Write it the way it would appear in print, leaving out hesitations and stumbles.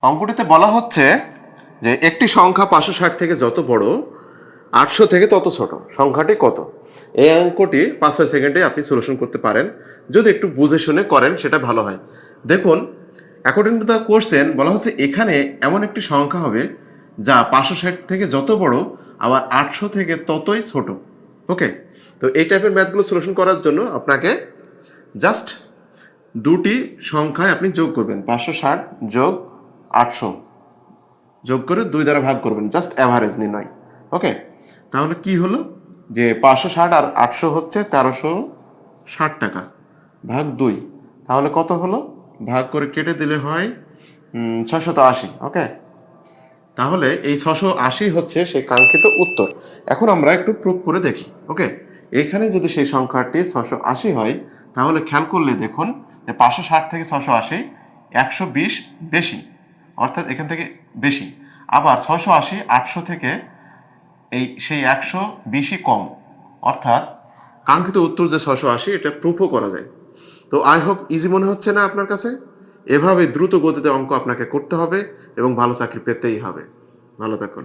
অঙ্কটিতে বলা হচ্ছে যে একটি সংখ্যা 560 থেকে যত বড় 800 থেকে তত ছোট সংখ্যাটি কত। এই অঙ্কটি 5-6 সেকেন্ডে আপনি সলিউশন করতে পারেন, যদি একটু বুঝে শুনে করেন সেটা ভালো হয়। দেখুন, অ্যাকর্ডিং টু দ্য কোশ্চেন বলা হচ্ছে এখানে এমন একটি সংখ্যা হবে যা 560 থেকে যত বড় আবার 800 থেকে ততই ছোট। ওকে, তো এই টাইপের ম্যাথগুলো সলিউশন করার জন্য আপনাকে জাস্ট দুটি সংখ্যায় আপনি যোগ করবেন, 560 যোগ 800 যোগ করে 2 দ্বারা ভাগ করবেন, জাস্ট অ্যাভারেজ নির্ণয়। ওকে, তাহলে কি হলো যে 560 আর 800 হচ্ছে 1360 টাকা ভাগ 2, তাহলে কত হলো, ভাগ করে কেটে দিলে হয় 680। ওকে, তাহলে এই 680 হচ্ছে সেই কাঙ্ক্ষিত উত্তর। এখন আমরা একটু প্রুভ করে দেখি। ওকে, এখানে যদি সেই সংখ্যাটি 680 হয়, তাহলে খেয়াল করলে দেখুন যে 560 থেকে 680 120 বেশি, অর্থাৎ এখান থেকে বেশি। আবার 680 800 থেকে সেই 120ই কম, অর্থাৎ কাঙ্ক্ষিত উত্তর যে 680 এটা প্রুফও করা যায়। তো আই হোপ ইজি মনে হচ্ছে না আপনার কাছে? এভাবে দ্রুত গতিতে অঙ্ক আপনাকে করতে হবে এবং ভালো চাকরি পেতেই হবে। ভালো থাকুন।